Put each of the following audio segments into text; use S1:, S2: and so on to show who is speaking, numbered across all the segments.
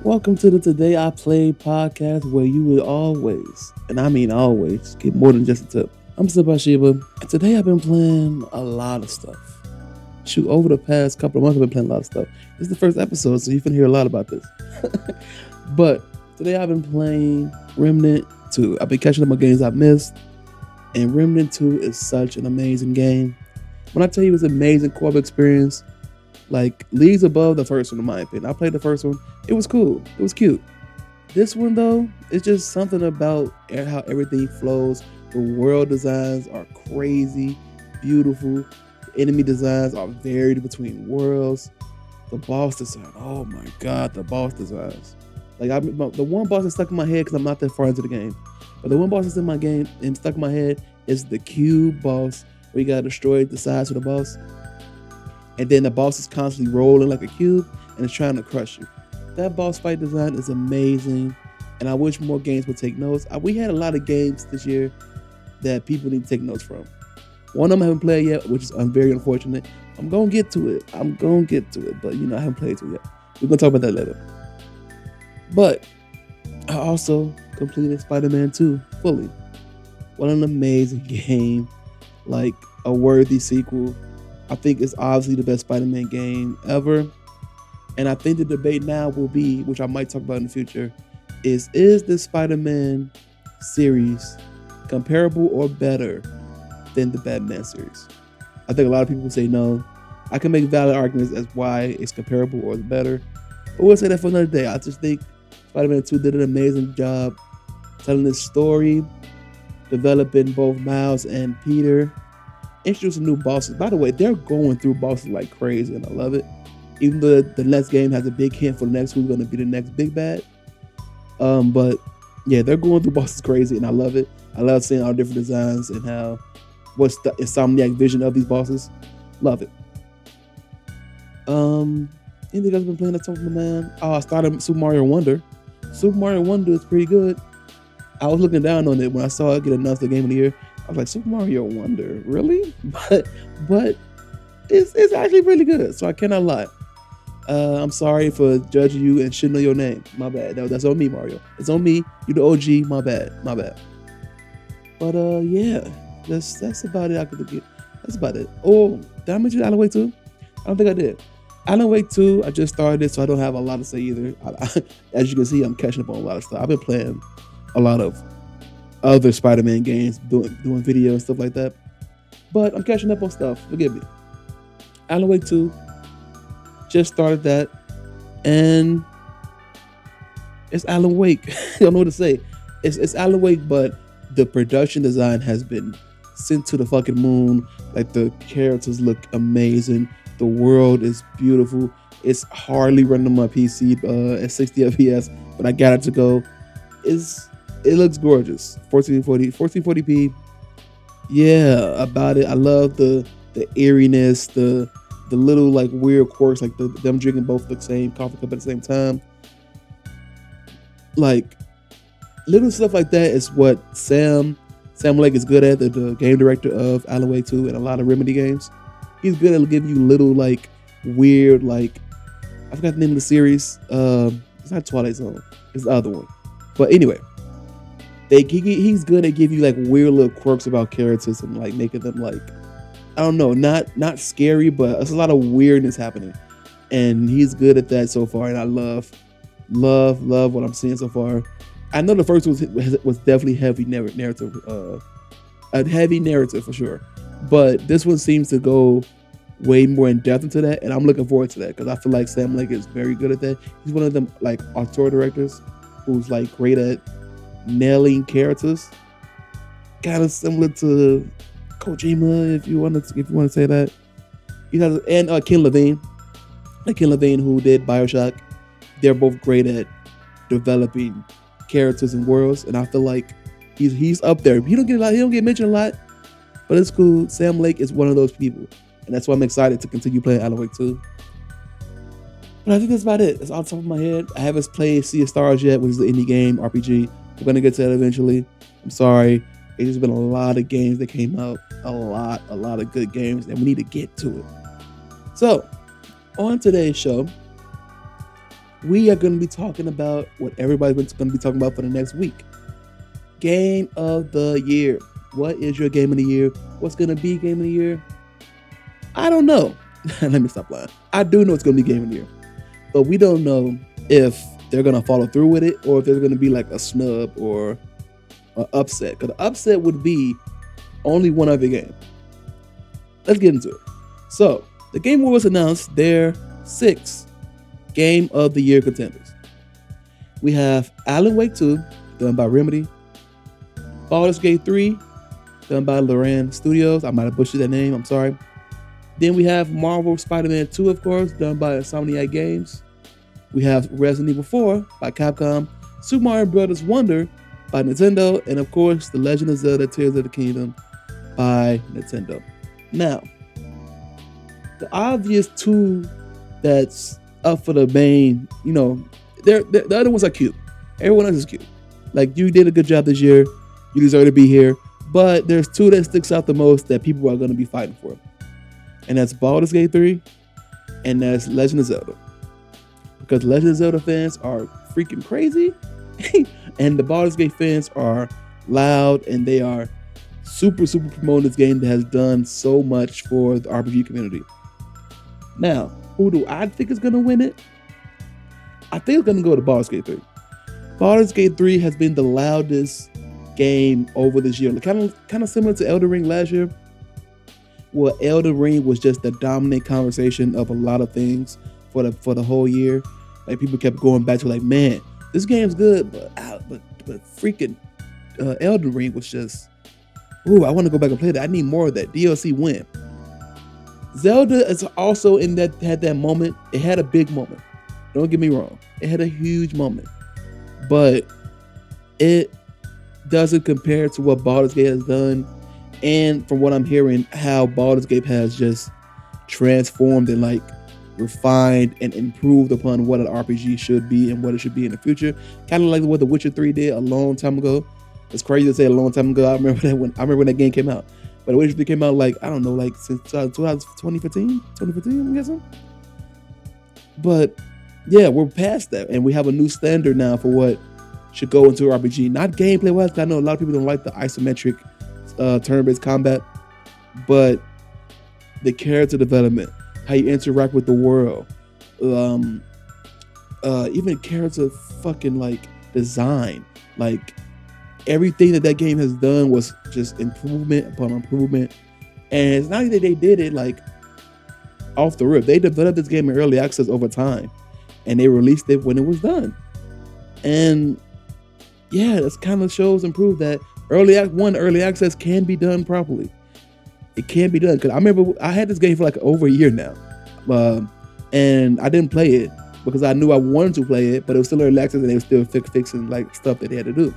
S1: Welcome to the Today I Play podcast where you will always, and I mean always, get more than just a tip. I'm Senpai Shiba, and today I've been playing a lot of stuff. Shoot, over the past couple of months I've been playing a lot of stuff. This is the first episode, so you can hear a lot about this. But today I've been playing Remnant 2. I've been catching up on games I've missed, and Remnant 2 is such an amazing game. When I tell you it's an amazing co-op experience, like leagues above the first one in my opinion. I played the first one. It was cool. It was cute. This one though, it's just something about how everything flows. The world designs are crazy, beautiful. The enemy designs are varied between worlds. The boss design, oh my god, the boss designs. The one boss that's stuck in my head because I'm not that far into the game. But the one boss that's in my game and stuck in my head is the cube boss where you gotta destroy the sides of the boss. And then the boss is constantly rolling like a cube and it's trying to crush you. That boss fight design is amazing, and I wish more games would take notes. We had a lot of games this year that people need to take notes from. One of them I haven't played yet, which is very unfortunate. I'm gonna get to it, but I haven't played it yet. We're gonna talk about that later. But I also completed Spider-Man 2 fully. What an amazing game, like a worthy sequel. I think it's obviously the best Spider-Man game ever. And I think the debate now will be, which I might talk about in the future, is this Spider-Man series comparable or better than the Batman series? I think a lot of people will say no. I can make valid arguments as why it's comparable or better, but we'll say that for another day. I just think Spider-Man 2 did an amazing job telling this story, developing both Miles and Peter, introducing new bosses. By the way, they're going through bosses like crazy, and I love it. Even though the next game has a big hint for the next who's going to be the next big bad. But yeah, they're going through bosses crazy, and I love it. I love seeing all the different designs and what's the Insomniac vision of these bosses. Love it. Anything else I've been playing that's something, man? Oh, I started Super Mario Wonder. Super Mario Wonder is pretty good. I was looking down on it when I saw it get announced the game of the year. I was like, Super Mario Wonder, really? But it's actually really good, so I cannot lie. I'm sorry for judging you and shouldn't know your name. My bad. That's on me, Mario. It's on me. You the OG. My bad. But yeah, that's about it. That's about it. Oh, did I mention Alan Wake 2? I don't think I did. Alan Wake 2, I just started it, so I don't have a lot to say either. As you can see, I'm catching up on a lot of stuff. I've been playing a lot of other Spider-Man games, doing videos, stuff like that. But I'm catching up on stuff. Forgive me. Alan Wake 2, just started that, and it's Alan Wake. I don't know what to say. It's Alan Wake, but the production design has been sent to the fucking moon. Like, the characters look amazing. The world is beautiful. It's hardly running on my PC at 60 FPS, but I got it to go. It looks gorgeous. 1440p. Yeah, about it. I love the eeriness, the little like weird quirks, like them drinking both the same coffee cup at the same time. Like little stuff like that is what Sam Lake is good at, the game director of Alan Wake 2 and a lot of Remedy games. He's good at giving you little like weird, like, I forgot the name of the series. It's not Twilight Zone. It's the other one. But anyway, he's good at giving you like weird little quirks about characters and like making them like, I don't know, not scary, but there's a lot of weirdness happening. And he's good at that so far, and I love what I'm seeing so far. I know the first one was definitely heavy narrative, a heavy narrative for sure. But this one seems to go way more in depth into that, and I'm looking forward to that because I feel like Sam Lake is very good at that. He's one of them like auteur directors who's like great at nailing characters, kind of similar to Kojima, if you want to say that. He has, and Ken Levine, who did BioShock. They're both great at developing characters and worlds, and I feel like he's up there. He don't get mentioned a lot, but it's cool. Sam Lake is one of those people, and that's why I'm excited to continue playing Alan Wake 2. But I think that's about it. It's off the top of my head. I haven't played Sea of Stars yet, which is an indie game RPG. We're gonna get to that eventually. I'm sorry. It's just been a lot of games that came out. A lot of good games, and we need to get to it. So, on today's show, we are going to be talking about what everybody's going to be talking about for the next week. Game of the year. What is your game of the year? What's going to be game of the year? I don't know. Let me stop lying. I do know it's going to be game of the year. But we don't know if they're going to follow through with it or if there's going to be like a snub or an upset. Because the upset would be only one other game. Let's get into it. So, the Game Awards announced their 6 Game of the Year contenders. We have Alan Wake 2, done by Remedy. Baldur's Gate 3, done by Loran Studios. I might have butchered that name, I'm sorry. Then we have Marvel Spider-Man 2, of course, done by Insomniac Games. We have Resident Evil 4 by Capcom. Super Mario Bros. Wonder by Nintendo. And of course, The Legend of Zelda Tears of the Kingdom by Nintendo. Now, the obvious 2 that's up for the main, the other ones are cute. Everyone else is cute. Like, you did a good job this year. You deserve to be here. But there's 2 that sticks out the most that people are going to be fighting for. And that's Baldur's Gate 3 and that's Legend of Zelda. Because Legend of Zelda fans are freaking crazy. And the Baldur's Gate fans are loud and they are super promoting this game that has done so much for the RPG community. Now, who do I think is going to win it? I think it's going to go to Baldur's Gate 3. Baldur's Gate 3 has been the loudest game over this year. Kind of similar to Elden Ring last year. Well, Elden Ring was just the dominant conversation of a lot of things for the whole year. Like, people kept going back to like, man, this game's good, but freaking Elden Ring was just, ooh, I want to go back and play that. I need more of that. DLC win. Zelda is also had that moment. It had a big moment. Don't get me wrong. It had a huge moment. But it doesn't compare to what Baldur's Gate has done. And from what I'm hearing, how Baldur's Gate has just transformed and like refined and improved upon what an RPG should be and what it should be in the future. Kind of like what The Witcher 3 did a long time ago. It's crazy to say a long time ago. I remember when that game came out. But The Witcher 3 came out like, I don't know, like since 2015, I'm guessing. But yeah, we're past that. And we have a new standard now for what should go into RPG. Not gameplay wise, I know a lot of people don't like the isometric turn-based combat, but the character development, how you interact with the world, even character fucking like design, like everything that game has done was just improvement upon improvement. And it's not that they did it like off the rip. They developed this game in early access over time, and they released it when it was done. And yeah, that's kind of shows and prove that early access can be done properly. It can be done. Because I remember I had this game for like over a year now. And I didn't play it because I knew I wanted to play it, but it was still early access and they were still fixing like stuff that they had to do.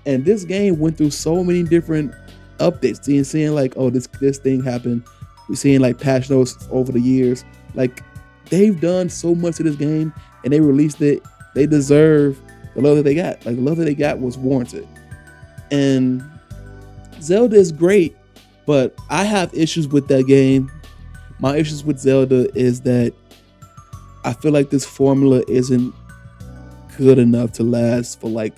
S1: And this game went through so many different updates. Seeing like, oh, this thing happened. We're seeing like patch notes over the years. Like, they've done so much to this game and they released it. They deserve the love that they got. Like, the love that they got was warranted. And Zelda is great, but I have issues with that game. My issues with Zelda is that I feel like this formula isn't good enough to last for like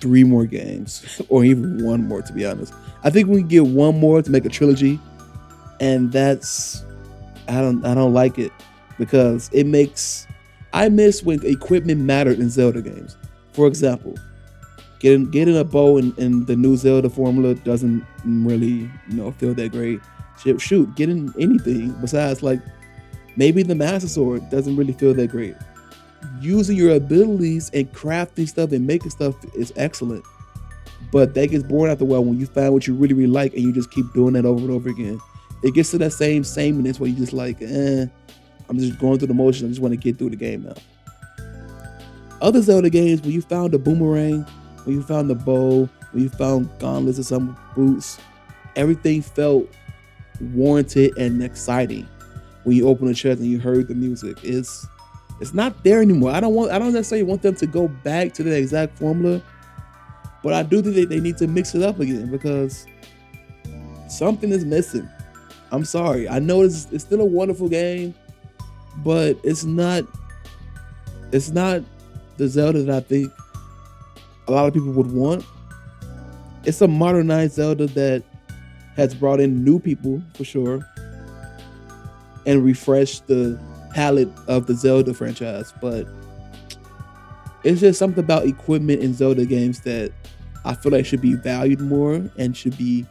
S1: 3 more games or even 1 more, to be honest. I think we can get 1 more to make a trilogy, and that's I don't like it because I miss when equipment mattered in Zelda games. For example, getting a bow in the new Zelda formula doesn't really, feel that great. Shoot, getting anything besides like maybe the Master Sword doesn't really feel that great. Using your abilities and crafting stuff and making stuff is excellent, but that gets boring after a while when you find what you really, really like and you just keep doing that over and over again. It gets to that sameness where you just like, I'm just going through the motion. I just want to get through the game now. Other Zelda games, when you found the boomerang, when you found the bow, when you found gauntlets or some boots, everything felt warranted and exciting. When you open the chest and you heard the music, it's not there anymore. I don't necessarily want them to go back to the exact formula, but I do think they need to mix it up again because something is missing. I'm sorry. I know it's still a wonderful game, but it's not It's not the Zelda that I think a lot of people would want. It's a modernized Zelda that has brought in new people for sure and refreshed the palette of the Zelda franchise. But it's just something about equipment in Zelda games that I feel like should be valued more and should be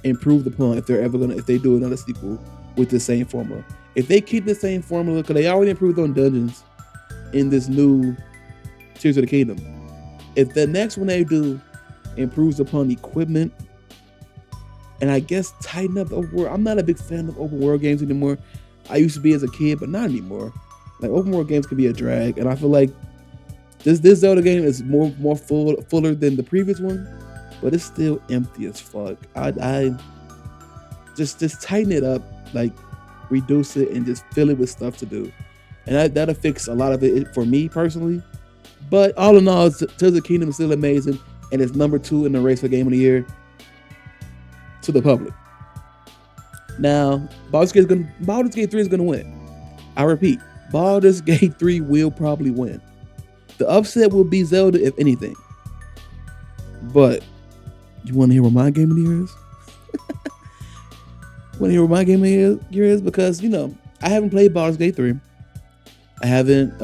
S1: improved upon if they do another sequel with the same formula. If they keep the same formula, because they already improved on dungeons in this new Tears of the Kingdom. If the next one they do improves upon equipment and I guess tighten up the open world. I'm not a big fan of open world games anymore. I used to be as a kid, but not anymore. Like open world games can be a drag, and I feel like this Zelda game is fuller than the previous one, but it's still empty as fuck. I just tighten it up, like reduce it and just fill it with stuff to do, and that'll fix a lot of it for me personally. But all in all, Tears of the Kingdom is still amazing, and it's number 2 in the race for Game of the Year to the public. Now, Baldur's Gate 3 is going to win. I repeat, Baldur's Gate 3 will probably win. The upset will be Zelda, if anything. But you want to hear what my Game of the Year is? Want to hear what my Game of the Year is? Because, I haven't played Baldur's Gate 3. I haven't,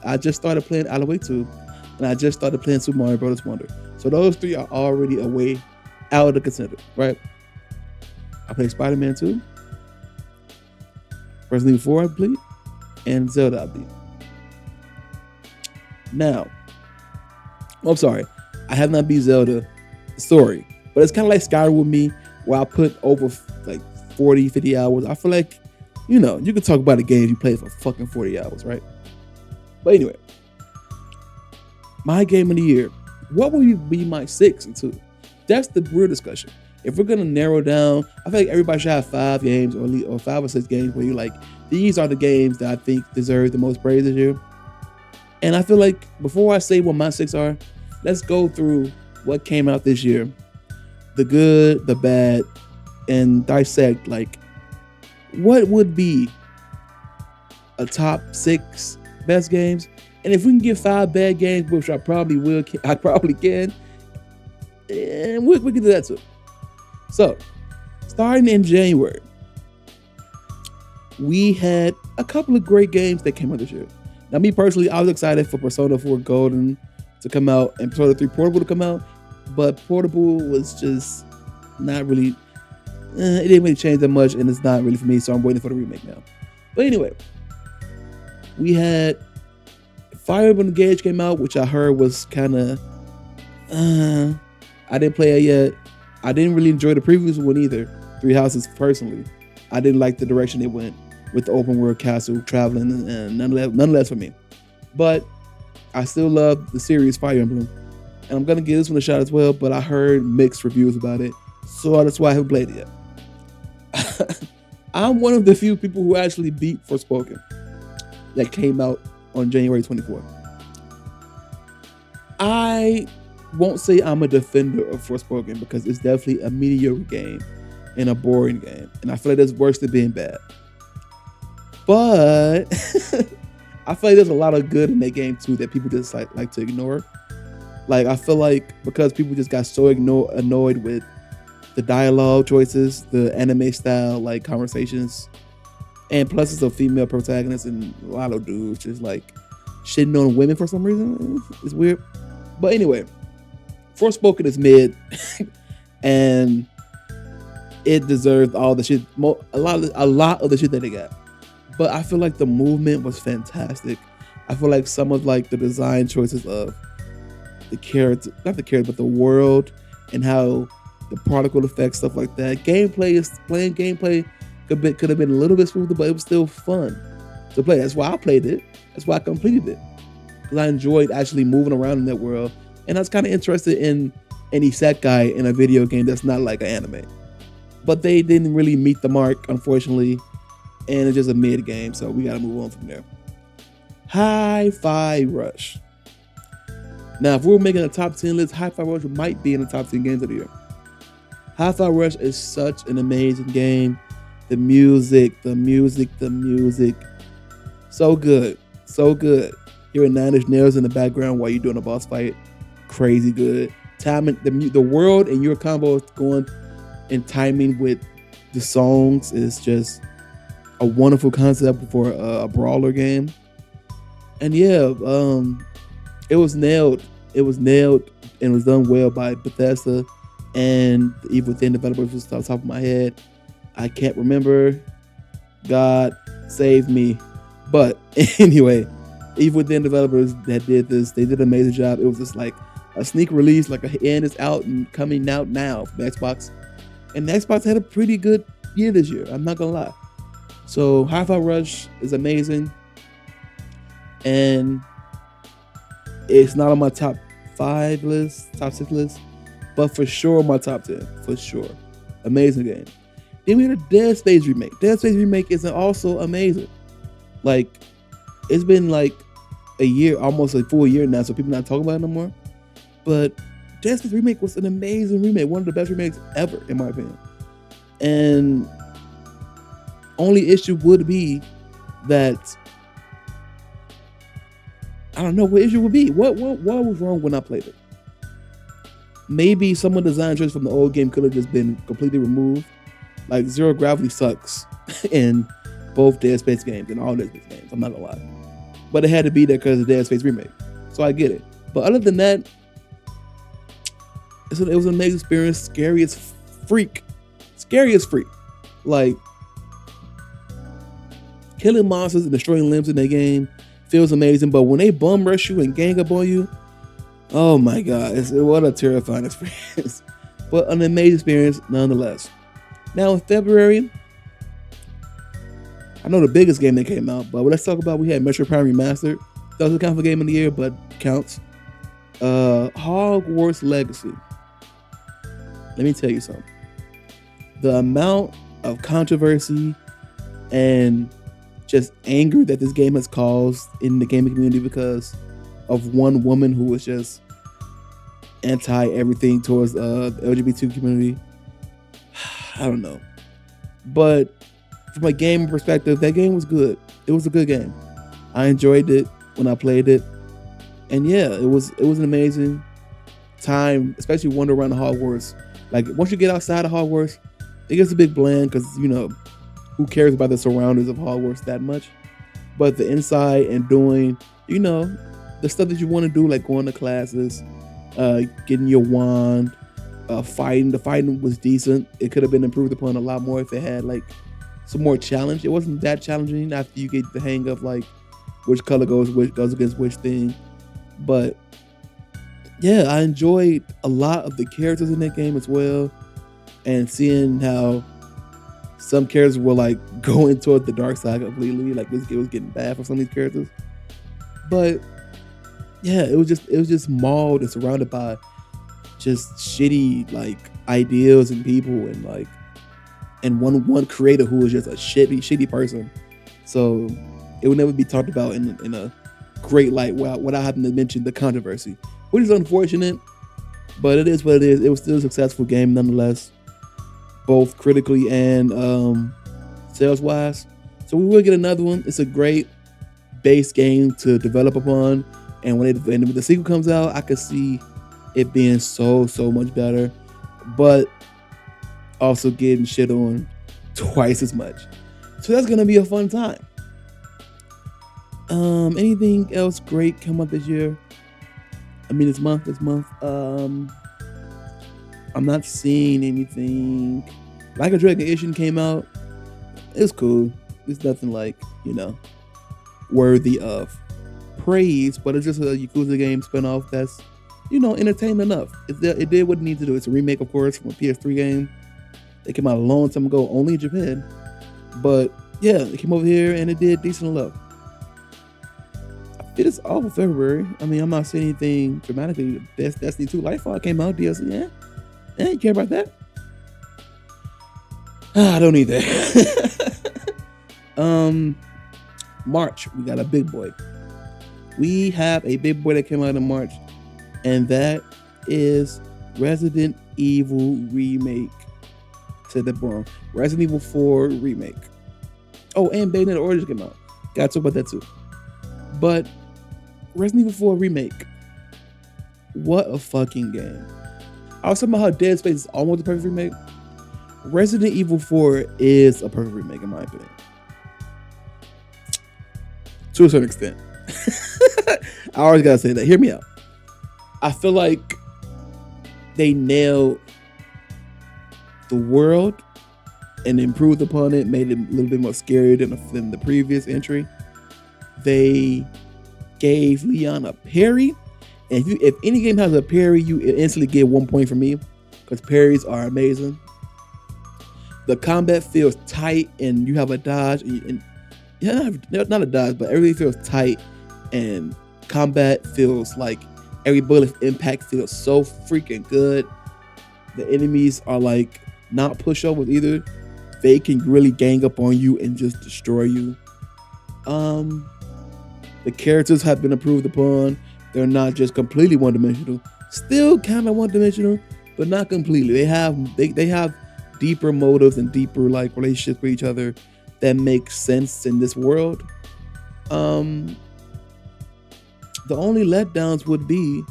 S1: I just started playing Out of the Way 2. And I just started playing Super Mario Bros. Wonder. So those 3 are already away out of the contender, right? I played Spider-Man 2, Resident Evil 4, I believe, and Zelda, I believe. Now, I'm sorry, I have not beat Zelda story, but it's kind of like Skyrim with me, where I put over like 40, 50 hours. I feel like, you can talk about a game you played for fucking 40 hours, right? But anyway, my Game of the Year, what would be my 6 and 2? That's the real discussion. If we're gonna narrow down, I feel like everybody should have 5 games or 5 or 6 games where you're like, these are the games that I think deserve the most praise this year. And I feel like before I say what my 6 are, let's go through what came out this year, the good, the bad, and dissect like what would be a top 6 best games. And if we can get 5 bad games, which I probably can, and we can do that too. So, starting in January, we had a couple of great games that came out this year. Now, me personally, I was excited for Persona 4 Golden to come out and Persona 3 Portable to come out, but Portable was just not really, it didn't really change that much, and it's not really for me, so I'm waiting for the remake now. But anyway, we had Fire Emblem Engage came out, which I heard was kind of, I didn't play it yet. I didn't really enjoy the previous one either, Three Houses personally. I didn't like the direction it went with the open world castle traveling, and none of that for me. But I still love the series Fire Emblem, and I'm gonna give this one a shot as well. But I heard mixed reviews about it, so that's why I haven't played it yet. I'm one of the few people who actually beat Forspoken that came out on January 24th. I won't say I'm a defender of Forspoken because it's definitely a mediocre game and a boring game, and I feel like that's worse than being bad. But I feel like there's a lot of good in that game too that people just like to ignore. Like I feel like because people just got so annoyed with the dialogue choices, the anime style like conversations, and plus it's a female protagonist and a lot of dudes just like shitting on women for some reason. It's weird. But anyway, Forspoken is mid, and it deserved all the shit, a lot of the shit that they got. But I feel like the movement was fantastic. I feel like some of like the design choices of the character, not the character, but the world and how the particle effects, stuff like that. Gameplay could have been a little bit smoother, but it was still fun to play. That's why I played it. That's why I completed it, because I enjoyed actually moving around in that world. And I was kind of interested in an isekai in a video game that's not like an anime. But they didn't really meet the mark, unfortunately. And it's just a mid game, so we got to move on from there. Hi-Fi Rush. Now, if we're making a top 10 list, Hi-Fi Rush might be in the top 10 games of the year. Hi-Fi Rush is such an amazing game. The music. So good. So good. Hearing 9 Inch Nails in the background while you're doing a boss fight, crazy good. Timing the world and your combo going and timing with the songs is just a wonderful concept for a brawler game. And yeah, it was nailed. It was nailed and was done well by Bethesda and the Evil Within developers. Off the top of my head, I can't remember. God save me. But anyway, Evil Within developers that did this, they did an amazing job. It was just like a sneak release, like a end is out and coming out now from Xbox. And Xbox had a pretty good year this year. I'm not gonna lie. So Hi-Fi Rush is amazing, and it's not on my top 5 list, top 6 list, but for sure my top 10, for sure. Amazing game. Then we had a Dead Space remake. Dead Space remake is also amazing. Like, it's been like a year, almost a full year now, so people not talking about it no more. But Dead Space remake was an amazing remake, one of the best remakes ever, in my opinion. And only issue would be that I don't know what issue would be. What was wrong when I played it? Maybe some of the design choices from the old game could have just been completely removed. Like Zero Gravity sucks in both Dead Space games and all Dead Space games. I'm not gonna lie, but it had to be there because of the Dead Space remake. So I get it. But other than that, it was an amazing experience. Scary as freak. Like, killing monsters and destroying limbs in that game feels amazing, but when they bum rush you and gang up on you, oh my god, what a terrifying experience. But an amazing experience nonetheless. Now in February, I know the biggest game that came out, but let's talk about, we had Metro Prime Remastered. Doesn't count for game of the year, but counts. Hogwarts Legacy. Let me tell you something. The amount of controversy and just anger that this game has caused in the gaming community because of one woman who was just anti everything towards the LGBT community. I don't know. But from a gaming perspective, that game was good. It was a good game. I enjoyed it when I played it. And yeah, it was an amazing time, especially wandering around the Hogwarts. Like, once you get outside of Hogwarts, it gets a big bland because, you know, who cares about the surroundings of Hogwarts that much? But the inside and doing, you know, the stuff that you want to do, like going to classes, getting your wand, fighting. The fighting was decent. It could have been improved upon a lot more if it had like some more challenge. It wasn't that challenging after you get the hang of like which color goes against which thing. But yeah, I enjoyed a lot of the characters in that game as well, and seeing how some characters were like going toward the dark side completely. Like, this game was getting bad for some of these characters. But yeah, it was just mauled and surrounded by just shitty like ideals and people, and like, and one creator who was just a shitty person. So it would never be talked about in a great light without having to mention the controversy, which is unfortunate, but it is what it is. It was still a successful game nonetheless, both critically and sales wise. So we will get another one. It's a great base game to develop upon, and when the sequel comes out, I could see it being so much better, but also getting shit on twice as much. So that's gonna be a fun time. Anything else great come up this year? I mean, this month. I'm not seeing anything. Like a Dragon Edition came out. It's cool. It's nothing like, you know, worthy of praise, but it's just a Yakuza game spinoff that's, you know, entertaining enough. It did what it needed to do. It's a remake, of course, from a PS3 game. It came out a long time ago, only in Japan. But yeah, it came over here and it did decent enough. It is all for February. I mean, I'm not saying anything dramatically. Destiny 2 Lightfall came out, DLC. Yeah, you care about that? I don't need that. March, we got a big boy. We have a big boy that came out in March, and that is Resident Evil Remake. Said that wrong. Resident Evil 4 Remake. Oh, and Bayonetta Origins came out. Gotta talk about that too. But Resident Evil 4 remake. What a fucking game. I was talking about how Dead Space is almost a perfect remake. Resident Evil 4 is a perfect remake in my opinion. To a certain extent. I always gotta say that. Hear me out. I feel like they nailed the world and improved upon it, made it a little bit more scary than the previous entry. They gave Leon a parry. And if any game has a parry, you instantly get 1 point from me because parries are amazing. The combat feels tight, and you have a dodge. And not a dodge, but everything feels tight, and combat feels like every bullet impact feels so freaking good. The enemies are like not pushovers either. They can really gang up on you and just destroy you. The characters have been improved upon. They're not just completely one-dimensional. Still kind of one-dimensional, but not completely. They have deeper motives and deeper like relationships with each other that make sense in this world. The only letdowns would be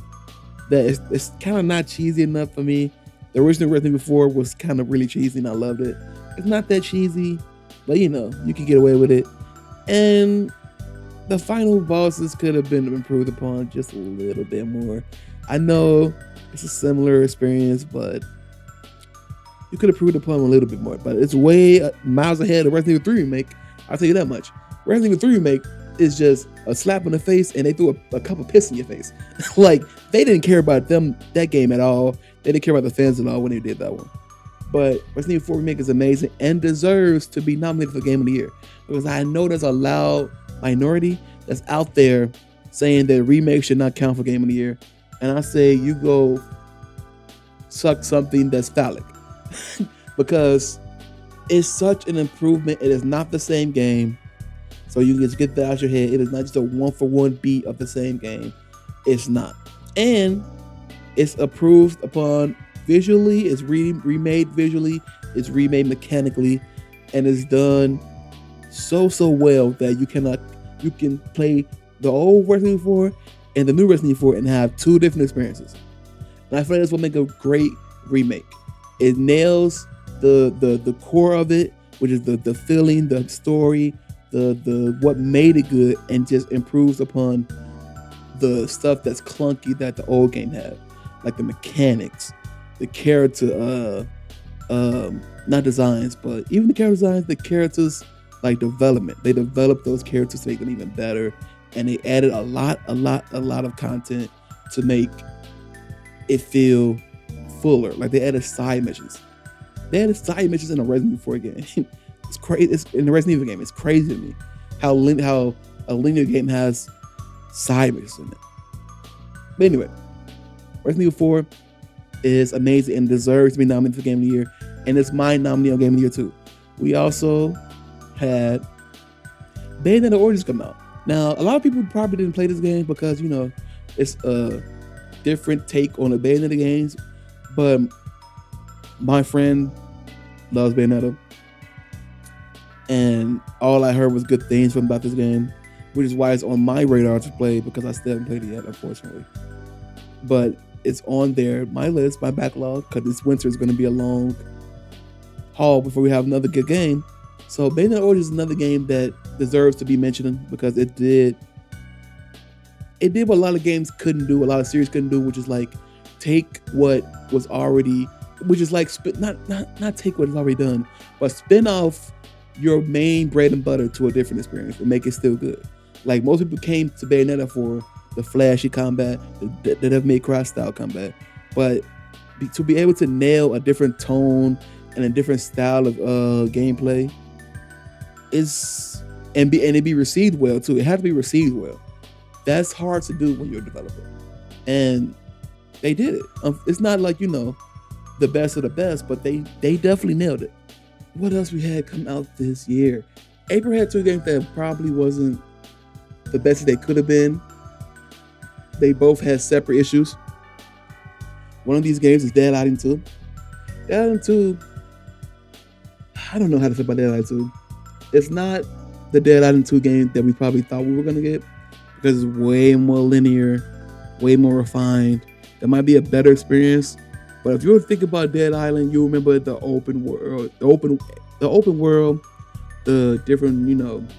S1: that it's kind of not cheesy enough for me. The original Resident Evil 4 was kind of really cheesy and I loved it. It's not that cheesy, but you can get away with it. And the final bosses could have been improved upon just a little bit more. I know it's a similar experience, but you could have improved upon them a little bit more. But it's way miles ahead of Resident Evil 3 Remake. I'll tell you that much. Resident Evil 3 Remake is just a slap in the face and they threw a cup of piss in your face. Like, they didn't care about that game at all. They didn't care about the fans at all when they did that one. But Resident Evil 4 Remake is amazing and deserves to be nominated for Game of the Year. Because I know there's a loud minority that's out there saying that remake should not count for Game of the Year. And I say you go suck something that's phallic. Because it's such an improvement. It is not the same game. So you can just get that out your head. It is not just a 1-for-1 beat of the same game. It's not. And it's improved upon visually. It's remade visually. It's remade mechanically. And it's done so well that you can play the old Resident Evil 4 and the new Resident Evil 4 and have two different experiences. And I feel like that's what makes a great remake. It nails the core of it, which is the feeling, the story, the what made it good, and just improves upon the stuff that's clunky that the old game had, like the mechanics, the character, not designs, but even the character designs, the characters like development. They developed those characters to make them even better, and they added a lot of content to make it feel fuller. Like they added side missions. They added side missions in a Resident Evil 4 game. It's crazy. It's in the Resident Evil game. It's crazy to me how a linear game has side missions in it. But anyway, Resident Evil 4 is amazing and deserves to be nominated for Game of the Year, and it's my nominee on Game of the Year too. We also had Bayonetta Origins come out. Now, a lot of people probably didn't play this game because it's a different take on the Bayonetta games, but my friend loves Bayonetta, and all I heard was good things from about this game, which is why it's on my radar to play because I still haven't played it yet, unfortunately. But it's on there, my list, my backlog, because this winter is going to be a long haul before we have another good game. So Bayonetta Origins is another game that deserves to be mentioned because it did what a lot of games couldn't do, a lot of series couldn't do, which is like take what was already, which is like not take what is already done, but spin off your main bread and butter to a different experience and make it still good. Like most people came to Bayonetta for the flashy combat, the Devil May Cry style combat, but to be able to nail a different tone and a different style of gameplay and it be received well too. It had to be received well. That's hard to do when you're a developer, and they did it. It's not like the best of the best, but they definitely nailed it. What else we had come out this year? April had two games that probably wasn't the best they could have been. They both had separate issues. One of these games is Dead Island 2. Dead Island 2, I don't know how to feel about Dead Island 2. It's not the Dead Island 2 game that we probably thought we were going to get, because it's way more linear, way more refined. That might be a better experience. But if you were to think about Dead Island, you remember the open world, the open world, the different,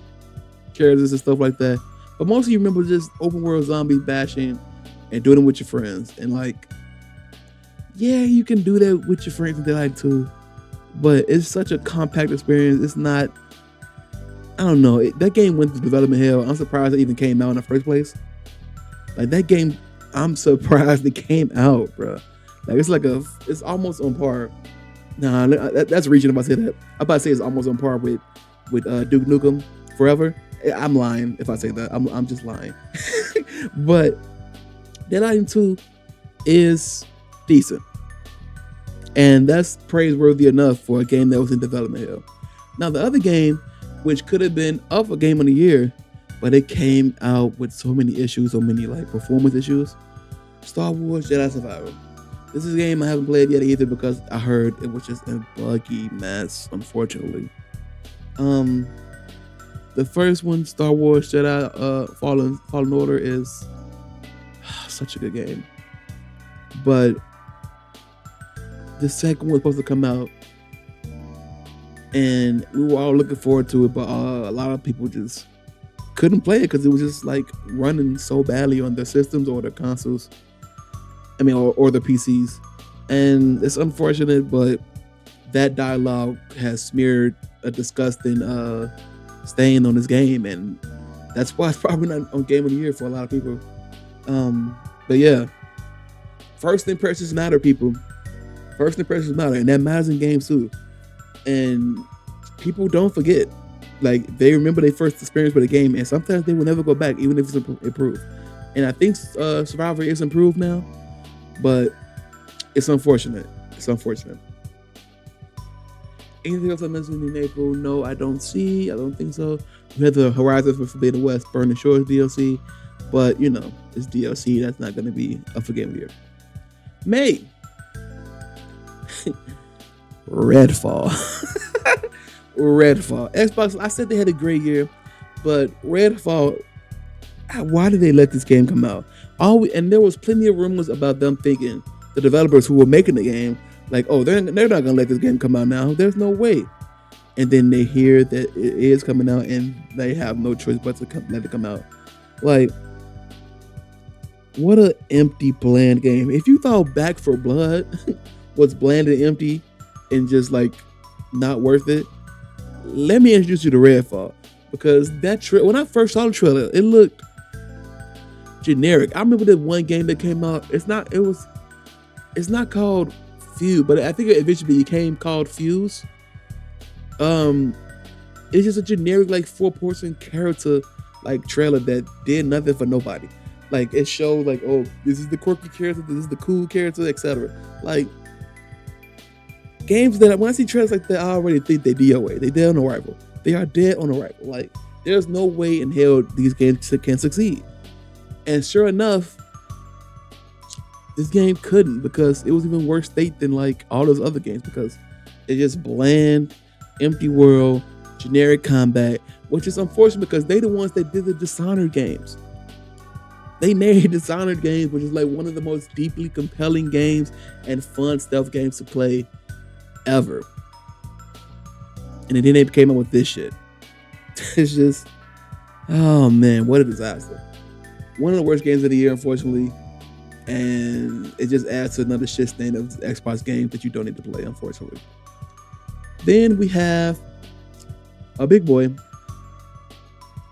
S1: characters and stuff like that. But mostly you remember just open world zombies bashing and doing it with your friends. And like, yeah, you can do that with your friends in Dead Island too. But it's such a compact experience. It's not, I don't know. That game went through development hell. I'm surprised it even came out in the first place. Like that game, I'm surprised it came out, bro. Like it's almost on par. Nah, that's reaching if I say that. I'm about to say it's almost on par with Duke Nukem Forever. I'm lying if I say that. I'm just lying. But Dead Island 2 is decent. And that's praiseworthy enough for a game that was in development hell. Now the other game, which could have been up for Game of the Year, but it came out with so many issues, so many like performance issues. Star Wars Jedi Survivor. This is a game I haven't played yet either because I heard it was just a buggy mess, unfortunately. The first one, Star Wars Jedi Fallen Order, is such a good game. But the second one was supposed to come out, and we were all looking forward to it, but a lot of people just couldn't play it because it was just like running so badly on their systems or their consoles. I mean, or the PCs. And it's unfortunate, but that dialogue has smeared a disgusting stain on this game, and that's why it's probably not on Game of the Year for a lot of people. But yeah, first impressions matter, people. First impressions matter, and that matters in games too. And people don't forget. Like, they remember their first experience with a game, and sometimes they will never go back, even if it's improved. And I think Survivor is improved now, but it's unfortunate. It's unfortunate. Anything else I mentioned in April? No, I don't think so. We had the Horizon for Forbidden West Burning Shores DLC, but it's DLC. That's not going to be up for Game of the Year. May. Redfall. Redfall. Xbox, I said they had a great year, but Redfall, why did they let this game come out? And there was plenty of rumors about them thinking, the developers who were making the game, like, oh, they're not going to let this game come out now. There's no way. And then they hear that it is coming out, and they have no choice but to let it come out. Like, what an empty, bland game. If you thought Back 4 Blood was bland and empty and just like not worth it, let me introduce you to Redfall, because when I first saw the trailer, it looked generic. I remember that one game that came out. It's not called Fuse, but I think it eventually became called Fuse. It's just a generic like 4-person character like trailer that did nothing for nobody. Like, it showed like, oh, this is the quirky character, this is the cool character, etc. Like, games that when I see trailers like that, I already think they DOA. They dead on arrival. They are dead on arrival. Like, there's no way in hell these games can succeed. And sure enough, this game couldn't, because it was even worse state than like all those other games, because it's just bland, empty world, generic combat, which is unfortunate because they the ones that did the Dishonored games. They made Dishonored games, which is like one of the most deeply compelling games and fun stealth games to play ever. And then they came up with this shit. It's just, oh man, what a disaster. One of the worst games of the year, unfortunately. And it just adds to another shit stain of Xbox games that you don't need to play, unfortunately. Then we have a big boy,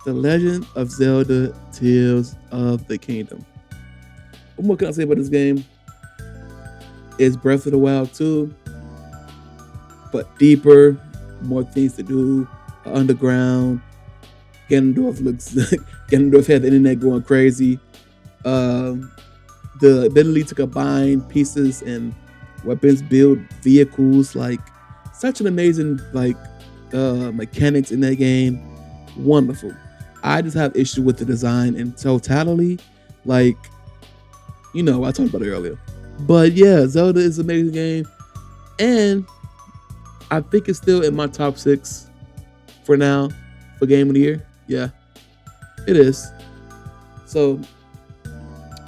S1: The Legend of Zelda Tears of the Kingdom. What more can I say about this game? It's Breath of the Wild 2, but deeper, more things to do, underground. Ganondorf had the internet going crazy. The ability to combine pieces and weapons, build vehicles, like such an amazing mechanics in that game. Wonderful. I just have issue with the design in totality. Like, I talked about it earlier. But yeah, Zelda is an amazing game. And I think it's still in my top 6 for now for Game of the Year. Yeah, it is. So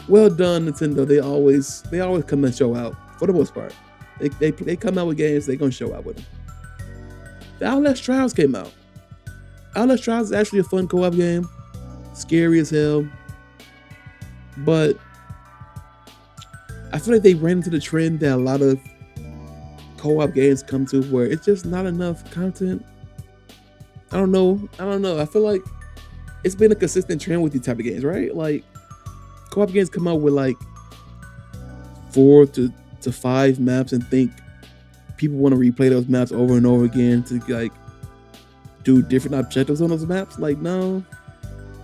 S1: well done, Nintendo. They always come and show out for the most part. They come out with games. They gonna show out with them. The Outlast Trials came out. Outlast Trials is actually a fun co-op game. Scary as hell, but I feel like they ran into the trend that a lot of co-op games come to, where it's just not enough content. I don't know. I feel like it's been a consistent trend with these type of games, right? Like co-op games come out with like 4 to 5 maps and think people want to replay those maps over and over again to like do different objectives on those maps. Like, no.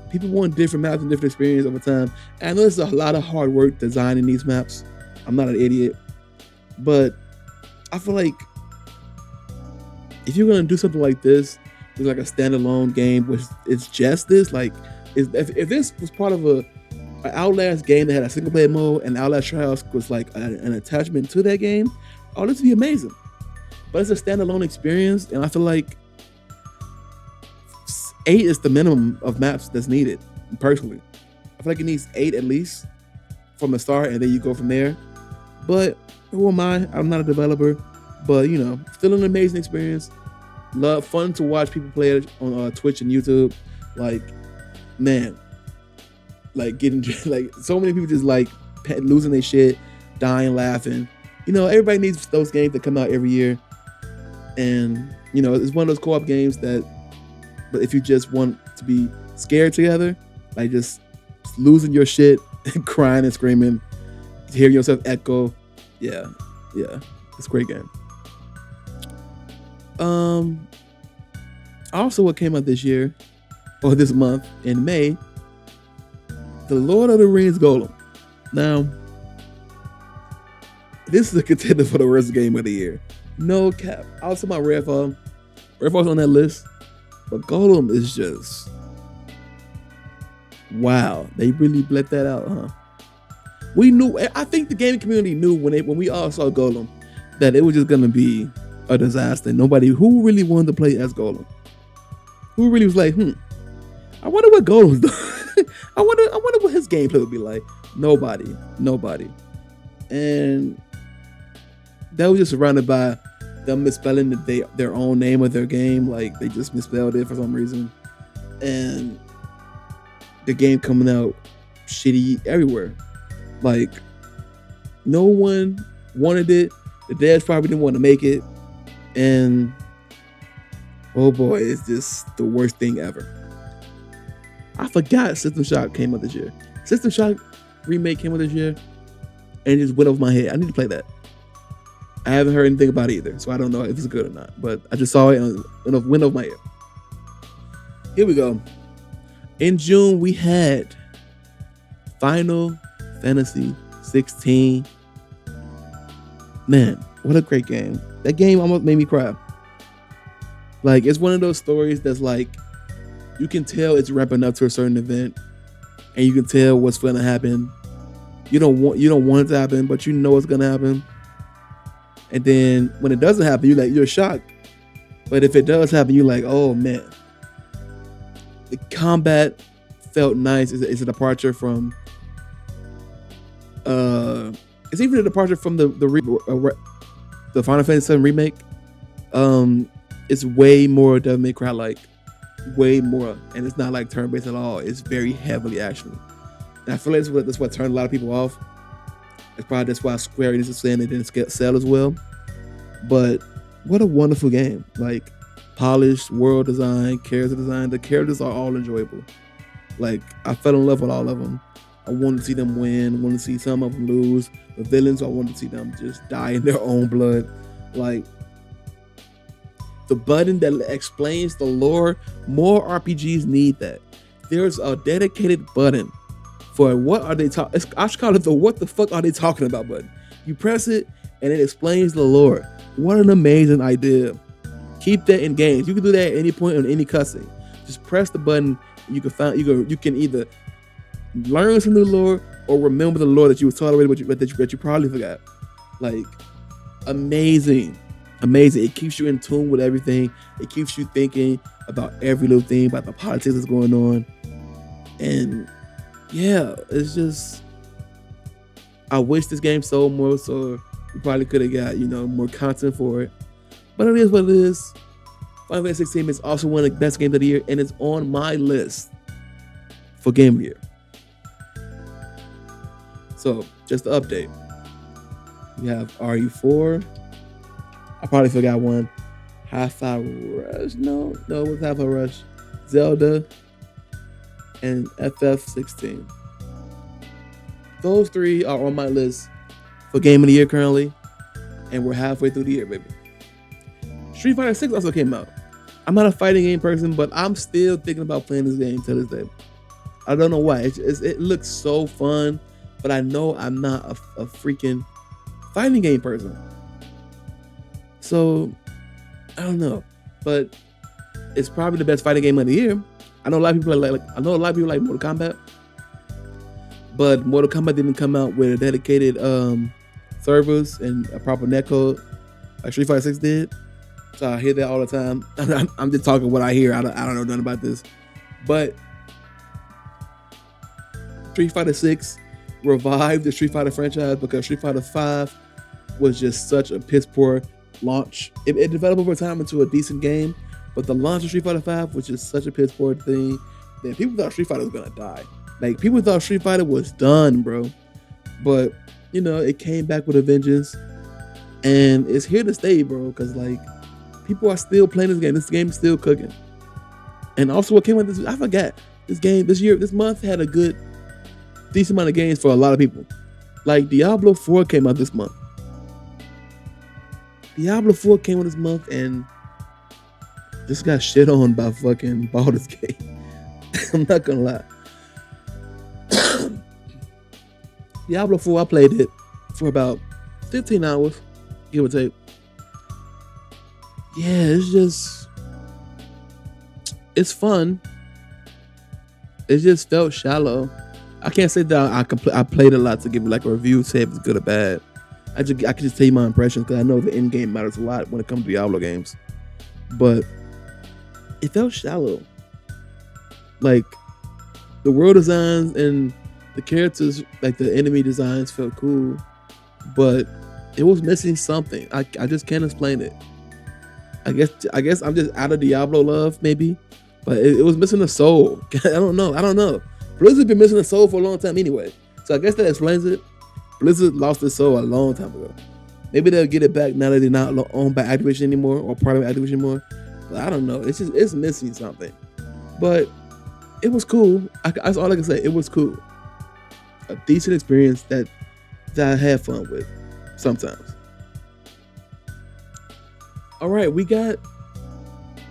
S1: People want different maps and different experience over time. And I know there's a lot of hard work designing these maps. I'm not an idiot. But I feel like if you're gonna do something like this, with like a standalone game, which it's just this, like if this was part of an Outlast game that had a single player mode and Outlast Trials was like an attachment to that game, oh, this would be amazing. But it's a standalone experience, and I feel like 8 is the minimum of maps that's needed, personally. I feel like it needs 8 at least from the start, and then you go from there. But who am I? I'm not a developer, but you know, still an amazing experience. Fun to watch people play it on Twitch and YouTube. Like, man, like getting like so many people just like losing their shit, dying, laughing. You know, everybody needs those games that come out every year, and you know, it's one of those co-op games that. But if you just want to be scared together, like just losing your shit and crying and screaming, hearing yourself echo, yeah, it's a great game. Also, what came out this year or this month in May, The Lord of the Rings Golem. Now, this is a contender for the worst game of the year. No cap. I was talking about Redfall. Redfall's on that list. But Golem is just, wow. They really bled that out, huh? We knew. I think the gaming community knew when we all saw Golem that it was just gonna be a disaster. Nobody who really wanted to play as Golem. Who really was like, I wonder what Golem's doing. I wonder what his gameplay would be like. Nobody. And that was just surrounded by them misspelling their own name of their game. Like they just misspelled it for some reason, and the game coming out shitty everywhere. Like no one wanted it. The devs probably didn't want to make it, and oh boy, it's just the worst thing ever. I forgot System Shock came out this year. System Shock remake came out this year, and it just went over my head. I need to play that. I haven't heard anything about it either, so I don't know if it's good or not. But I just saw it and it went over my ear. Here we go. In June, we had Final Fantasy 16. Man, what a great game. That game almost made me cry. Like, it's one of those stories that's like, you can tell it's ramping up to a certain event, and you can tell what's going to happen. You don't want it to happen, but you know it's going to happen. And then when it doesn't happen, you're shocked. But if it does happen, you're like, oh man. The combat felt nice. It's a departure from it's even a departure from the Final Fantasy VII remake. It's way more Devil May Cry like, way more, and it's not like turn-based at all. It's very heavily action. And I feel like that's what turned a lot of people off. It's probably that's why Square Enix is saying it didn't sell as well. But what a wonderful game. Like, polished, world design, character design. The characters are all enjoyable. Like, I fell in love with all of them. I wanted to see them win. I wanted to see some of them lose. The villains, I wanted to see them just die in their own blood. Like, the button that explains the lore, more RPGs need that. There's a dedicated button for what are they talking. I should call it the what the fuck are they talking about button. You press it and it explains the lore. What an amazing idea. Keep that in games. You can do that at any point on any cutscene. Just press the button. You can either learn some new lore or remember the lore that you was taught already, but you probably forgot. Like, amazing. It keeps you in tune with everything. It keeps you thinking about every little thing, about the politics that's going on. And yeah, it's just I wish this game sold more, so we probably could have got more content for it. But it is what it is. Final Fantasy 16 is also one of the best games of the year, and it's on my list for Game of the Year. So, just to update, we have RE4. I probably forgot one. Hi-Fi Rush. No, it was Hi-Fi Rush. Zelda and FF16. Those three are on my list for Game of the Year currently, and we're halfway through the year, baby. Street Fighter 6 also came out. I'm not a fighting game person, but I'm still thinking about playing this game to this day. I don't know why. It looks so fun, but I know I'm not a freaking fighting game person. So, I don't know. But it's probably the best fighting game of the year. I know a lot of people like Mortal Kombat. But Mortal Kombat didn't come out with a dedicated servers and a proper netcode like Street Fighter 6 did. So I hear that all the time. I'm just talking what I hear. I don't know nothing about this. But Street Fighter 6 revived the Street Fighter franchise because Street Fighter 5 was just such a piss poor launch. It developed over time into a decent game, but the launch of Street Fighter 5 was just such a piss poor thing that people thought Street Fighter was gonna die. Like, people thought Street Fighter was done, bro. But, it came back with a vengeance. And it's here to stay, bro. Because, people are still playing this game. This game is still cooking. And also what came out this, I forgot. This month had a good, decent amount of games for a lot of people. Like, Diablo 4 came out this month. Diablo 4 came out this month and just got shit on by fucking Baldur's Gate. I'm not gonna lie. Diablo 4, I played it for about 15 hours, give or take. Yeah, it's fun. It just felt shallow. I can't say that I played a lot to give it a review, say if it's good or bad. I can just tell you my impressions because I know the end game matters a lot when it comes to Diablo games. But it felt shallow. Like, the world designs and the characters, the enemy designs felt cool, but it was missing something. I just can't explain it. I guess I'm just out of Diablo love, maybe, but it was missing a soul. I don't know. Blizzard been missing a soul for a long time anyway, so I guess that explains it. Blizzard lost their soul a long time ago. Maybe they'll get it back now that they're not owned by Activision anymore or part of Activision anymore. But I don't know. It's missing something. But it was cool. That's all I can say. It was cool. A decent experience that I had fun with sometimes. All right, we got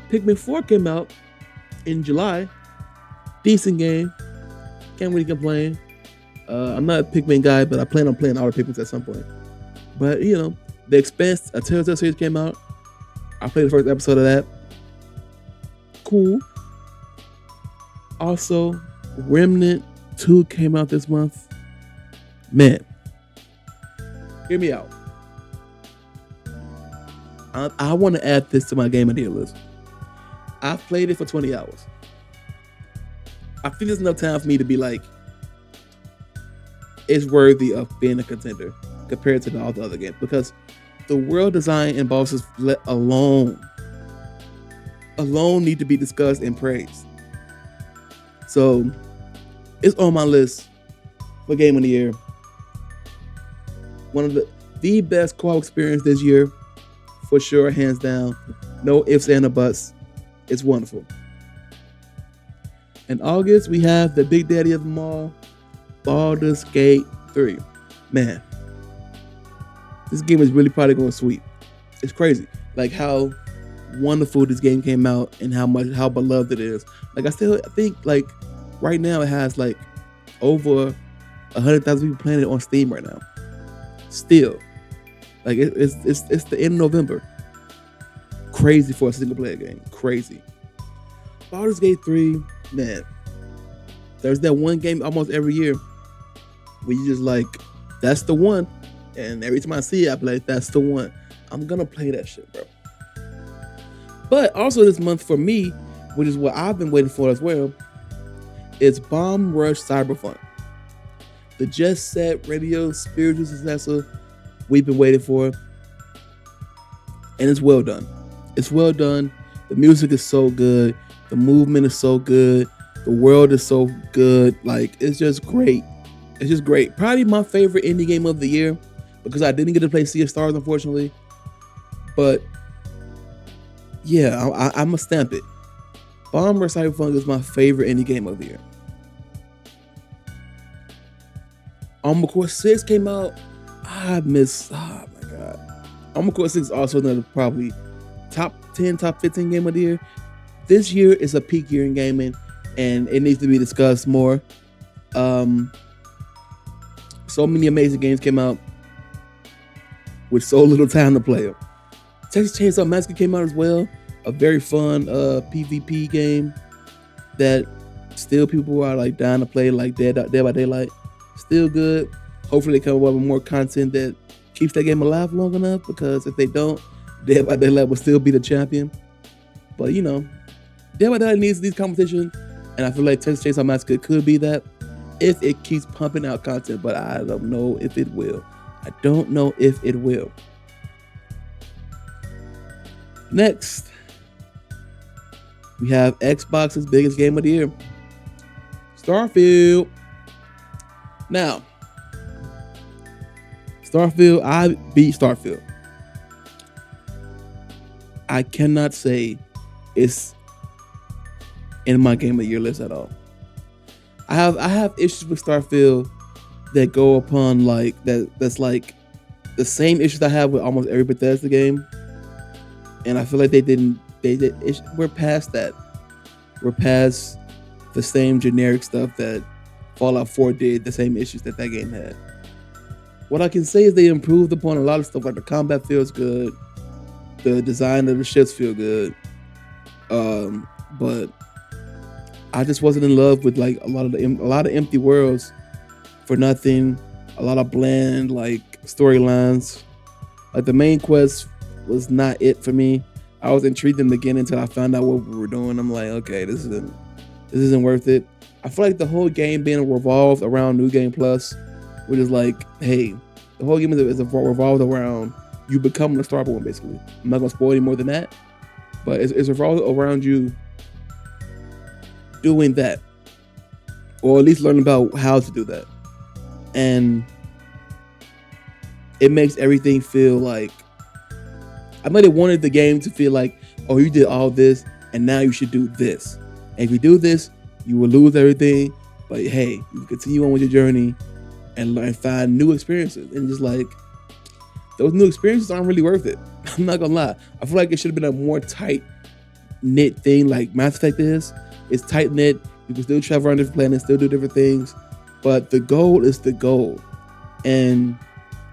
S1: Pikmin 4 came out in July. Decent game. Can't really complain. I'm not a Pikmin guy, but I plan on playing all the Pikmins at some point. But, the Expanse, a Telltale series came out. I played the first episode of that. Cool. Also, Remnant 2 came out this month. Man, hear me out. I want to add this to my Game of the Year list. I've played it for 20 hours. I think there's enough time for me to be like, it's worthy of being a contender compared to all the other games, because the world design and bosses alone need to be discussed and praised. So it's on my list for Game of the Year. One of the best co-op experience this year, for sure, hands down. No ifs and buts. It's wonderful. In August, we have the big daddy of them all, Baldur's Gate 3. Man, this game is really probably going to sweep. It's crazy, how wonderful this game came out and how beloved it is. I think right now it has over 100,000 people playing it on Steam right now. Still, it's the end of November. Crazy for a single player game. Crazy. Baldur's Gate 3, man. There's that one game almost every year where you just that's the one. And every time I see it, I be like, that's the one. I'm gonna play that shit, bro. But also this month for me, which is what I've been waiting for as well, is Bomb Rush Cyberpunk. the Jet Set Radio spiritual successor we've been waiting for, and it's well done. It's well done. The music is so good. The movement is so good. The world is so good. Like, it's just great. It's just great. Probably my favorite indie game of the year because I didn't get to play Sea of Stars, unfortunately. But yeah, I'm gonna stamp it. Bomber Cyberpunk is my favorite indie game of the year. Armored Core 6 came out. Oh my god. Armored Core 6 is also another probably top 10, top 15 game of the year. This year is a peak year in gaming, and it needs to be discussed more. So many amazing games came out with so little time to play them. Texas Chainsaw Massacre came out as well. A very fun PvP game that still people are like dying to play, like Dead by Daylight. Still good. Hopefully they come up with more content that keeps that game alive long enough, because if they don't, Dead by Daylight will still be the champion. But you know, Dead by Daylight needs these competition, and I feel like Texas Chainsaw Massacre could be that if it keeps pumping out content, but I don't know if it will. I don't know if it will. Next, we have Xbox's biggest game of the year, Starfield. Now, Starfield, I beat Starfield. I cannot say it's in my game of the year list at all. I have issues with Starfield that go upon like that's like the same issues I have with almost every Bethesda game, and I feel like we're past that. We're past the same generic stuff that Fallout 4 did, the same issues that game had. What I can say is they improved upon a lot of stuff, like the combat feels good, the design of the ships feel good, but I just wasn't in love with like a lot of empty worlds for nothing, a lot of bland like storylines. Like the main quest was not it for me. I was intrigued in the beginning until I found out what we were doing. I'm like, okay, this isn't worth it. I feel like the whole game being revolved around New Game Plus, which is like, hey, the whole game is revolved around you becoming a Starborn, basically. I'm not gonna spoil any more than that, but it's revolved around you doing that, or at least learning about how to do that, and it makes everything feel like, I know they wanted the game to feel like, oh, you did all this and now you should do this, and if you do this you will lose everything, but hey, you can continue on with your journey and learn, find new experiences, and just like those new experiences aren't really worth it. I'm not gonna lie. I feel like it should have been a more tight knit thing like Mass Effect is. It's tight knit. You can still travel around different planets, still do different things, but the goal is the goal, and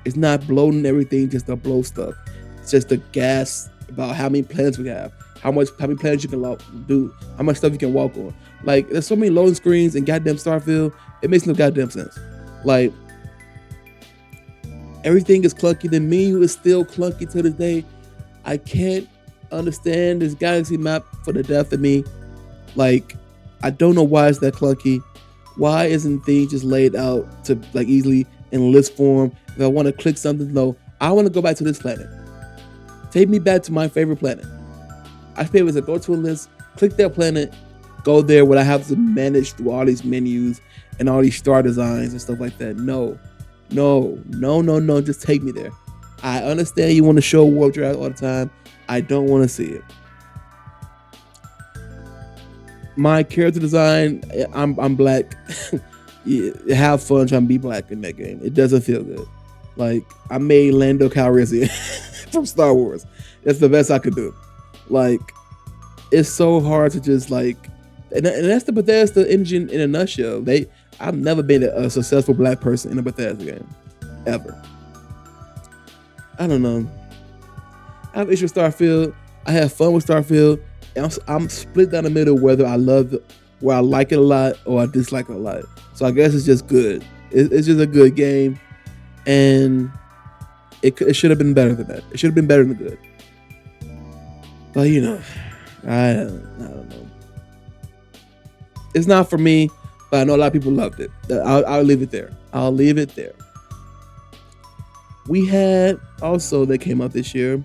S1: it's not bloating everything just to blow stuff. It's just the gas about how many planets we have, how many planets you can do, how much stuff you can walk on. Like, there's so many loading screens in goddamn Starfield. It makes no goddamn sense. Like, everything is clunky. The menu is still clunky to this day. I can't understand this galaxy map for the death of me. Like, I don't know why it's that clunky. Why isn't things just laid out to like easily in list form? If I want to click something, no, I want to go back to this planet. Take me back to my favorite planet. I should be able to go to a list, click that planet, go there without having to manage through all these menus and all these star designs and stuff like that. No. Just take me there. I understand you want to show warp drive all the time. I don't want to see it. My character design, I'm black. Yeah, have fun trying to be black in that game. It doesn't feel good. Like, I made Lando Calrissian from Star Wars. That's the best I could do. Like, it's so hard to just like, and that's the Bethesda engine in a nutshell. I've never been a successful black person in a Bethesda game, ever. I don't know. I have issues with Starfield. I have fun with Starfield. I'm split down the middle whether I like it a lot or I dislike it a lot. So I guess it's just good. It's just a good game, and it should have been better than that. It should have been better than good. But you know, I don't know. It's not for me, but I know a lot of people loved it. I'll leave it there. I'll leave it there. We had also that came out this year,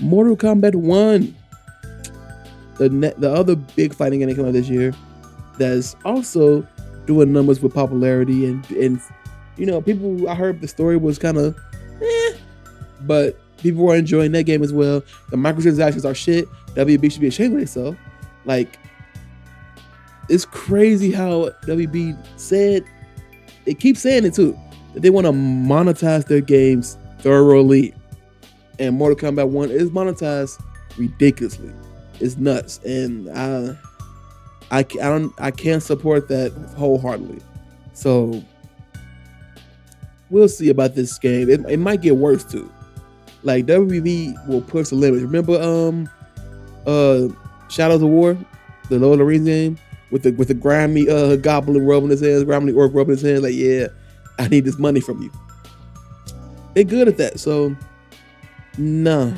S1: Mortal Kombat 1. The other big fighting game that came out this year that's also doing numbers with popularity and people. I heard the story was kind of but people were enjoying that game as well. The microtransactions are shit. WB should be ashamed of themselves. Like, it's crazy how WB said, they keep saying it too, that they want to monetize their games thoroughly. And Mortal Kombat 1 is monetized ridiculously. It's nuts. And I can't support that wholeheartedly. So we'll see about this game. It might get worse too. Like, WB will push the limits. Remember Shadows of War, the Lord of the Rings game, with the grimy goblin rubbing his hands, grimy orc rubbing his hands, like, yeah, I need this money from you. They're good at that. So no.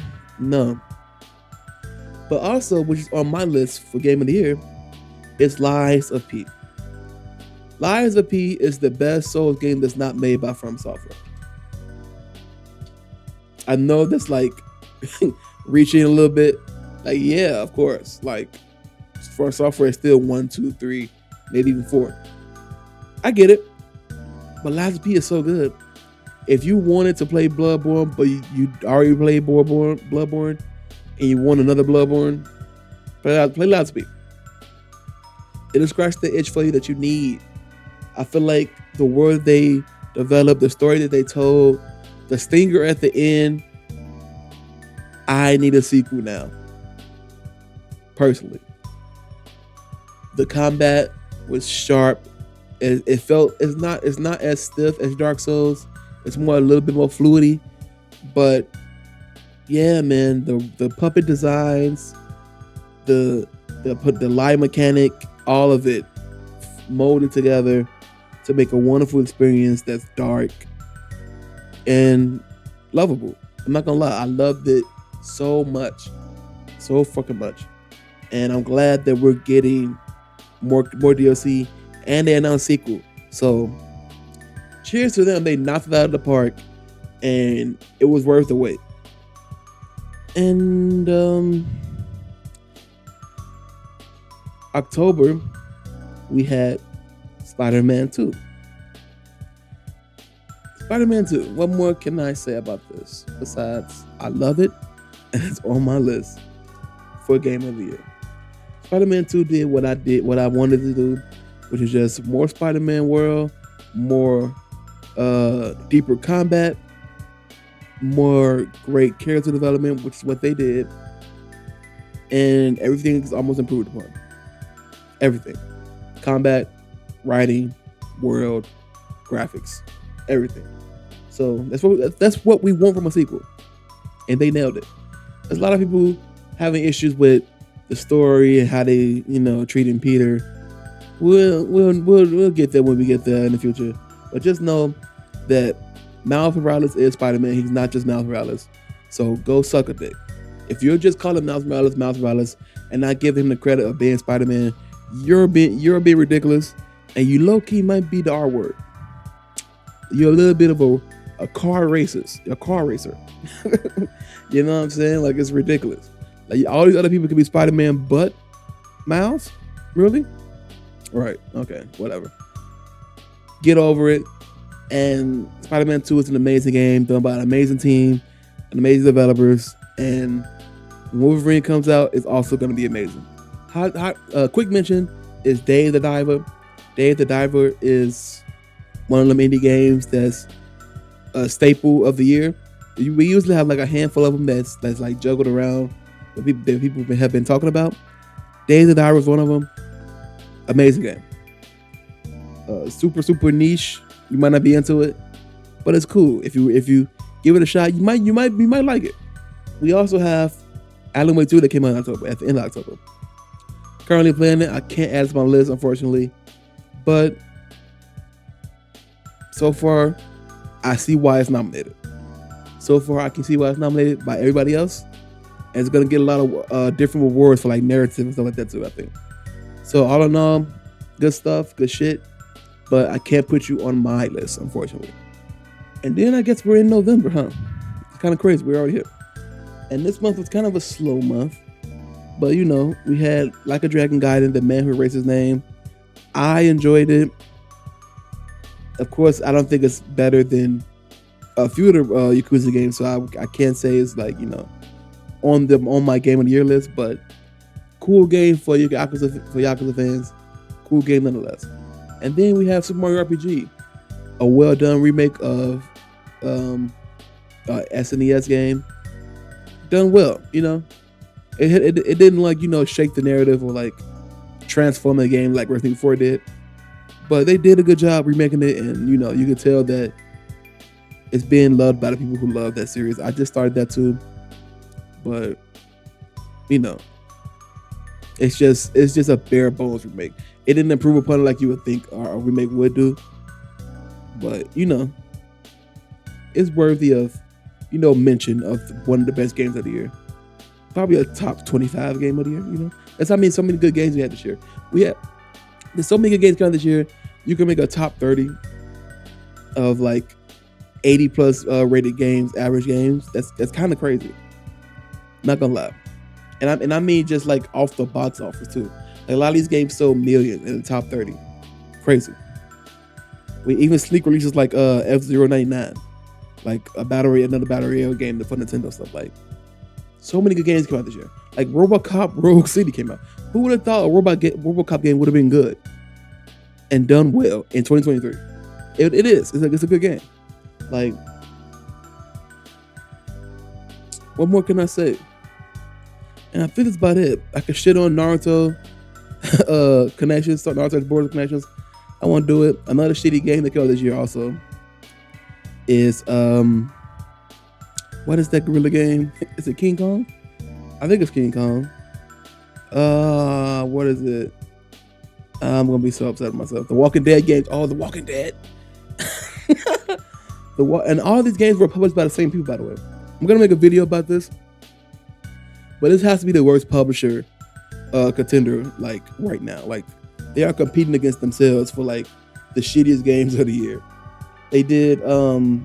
S1: But also, which is on my list for Game of the Year, is Lies of P. Lies of P is the best Souls game that's not made by From Software. I know that's like reaching a little bit. Like, yeah, of course. Like, From Software is still 1, 2, 3, maybe even 4. I get it. But Lies of P is so good. If you wanted to play Bloodborne, but you already played Bloodborne, and you want another Bloodborne, play Lies of P. It'll scratch the itch for you that you need. I feel like the world they developed, the story that they told, the stinger at the end, I need a sequel now. Personally. The combat was sharp. It's not as stiff as Dark Souls. It's a little bit more fluidy. But yeah, man, the puppet designs, the light mechanic, all of it molded together to make a wonderful experience that's dark and lovable. I'm not gonna lie, I loved it so much, so fucking much, and I'm glad that we're getting more DLC and they announced sequel. So cheers to them. They knocked it out of the park, and it was worth the wait. And October, we had Spider-Man 2. Spider-Man 2. What more can I say about this? Besides, I love it, and it's on my list for Game of the Year. Spider-Man 2 did what I wanted to do, which is just more Spider-Man world, more deeper combat, more great character development, which is what they did, and everything is almost improved upon. Everything. Combat, writing, world, graphics, everything. So that's what we want from a sequel, and they nailed it. There's a lot of people having issues with the story and how they, treating Peter. We'll get there when we get there in the future. But just know that Miles Morales is Spider-Man. He's not just Miles Morales. So go suck a dick. If you're just calling Miles Morales, and not giving him the credit of being Spider-Man, you're being ridiculous, and you low-key might be the R word. You're a little bit of a car racist. You're a car racer. You know what I'm saying? Like, it's ridiculous. Like, all these other people could be Spider-Man, but Miles? Really? Right. Okay. Whatever. Get over it. And Spider-Man 2 is an amazing game done by an amazing team, and amazing developers. And when Wolverine comes out, it's also going to be amazing. Quick mention is Dave the Diver. Dave the Diver is one of them indie games that's a staple of the year. We usually have like a handful of them that's like juggled around that people have been talking about. Dave the Diver is one of them. Amazing game. Super niche. You might not be into it, but it's cool. If you give it a shot, you might like it. We also have Alan Wake 2 that came out in October, at the end of October. Currently playing it. I can't add it to my list, unfortunately, but so far I see why it's nominated. So far I can see why it's nominated by everybody else, and it's gonna get a lot of different awards for like narrative and stuff like that too, I think. So all in all, good stuff, good shit. but I can't put you on my list, unfortunately. And then I guess we're in November, huh? It's kind of crazy. We're already here. And this month was kind of a slow month. But you know, we had Like a Dragon Gaiden, The Man Who Erased His Name. I enjoyed it. Of course, I don't think it's better than a few of the Yakuza games, so I can't say it's like, you know, on my game of the year list, but cool game for Yakuza fans. Cool game nonetheless. And then we have Super Mario RPG, a well done remake of SNES game. Done well, you know. It didn't like, you know, shake the narrative or like transform the game like Resident Evil 4 did, but they did a good job remaking it, and you know, you can tell that it's being loved by the people who love that series. I just started that too, but you know, it's just a bare bones remake. It didn't improve upon it like you would think a remake would do, but you know, it's worthy of, you know, mention of one of the best games of the year. Probably a top 25 game of the year, you know. That's how so many good games we had this year. There's so many good games coming this year. You can make a top 30 of like 80 plus rated games, average games. That's kind of crazy. Not gonna lie. And I mean just like off the box office too. Like a lot of these games sold millions in the top 30. Crazy. We even sneak releases like F-099, like another battle royale game for Nintendo stuff. Like, so many good games came out this year. Like RoboCop Rogue City came out. Who would have thought a RoboCop game would have been good and done well in 2023? It is. It's a good game. Like, what more can I say? And I think that's about it. I could shit on Naruto connections, Naruto's Border Connections. I won't do it. Another shitty game that came out this year also is what is that gorilla game? Is it King Kong? I think it's King Kong. What is it? I'm gonna be so upset with myself. The Walking Dead games. Oh, The Walking Dead. And all these games were published by the same people, by the way. I'm gonna make a video about this, but this has to be the worst publisher contender like right now. Like, they are competing against themselves for like the shittiest games of the year. They did the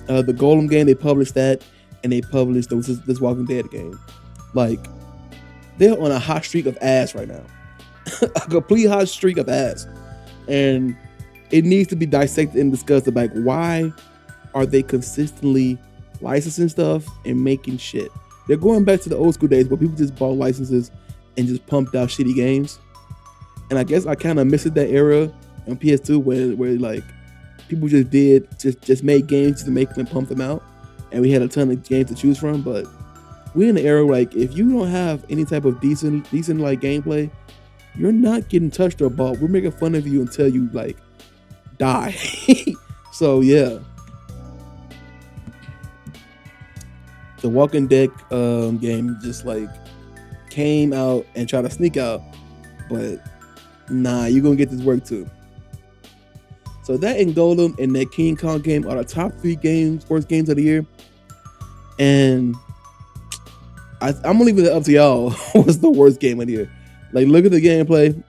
S1: Golem game, they published that, and they published this Walking Dead game. Like, they're on a hot streak of ass right now. A complete hot streak of ass. And it needs to be dissected and discussed about, like, why are they consistently licensing stuff and making shit? They're going back to the old school days where people just bought licenses and just pumped out shitty games. And I guess I kind of missed that era on PS2 where like people just made games to make them and pump them out, and we had a ton of games to choose from. But we're in the era like, if you don't have any type of decent like gameplay, you're not getting touched or bought. We're making fun of you until you like die. So yeah, the Walking Dead game just like came out and tried to sneak out, but nah, you're gonna get this work too. So that and Golem and that King Kong game are the top 3 worst games of the year. And I'm gonna leave it up to y'all. What's the worst game of the year? Like, look at the gameplay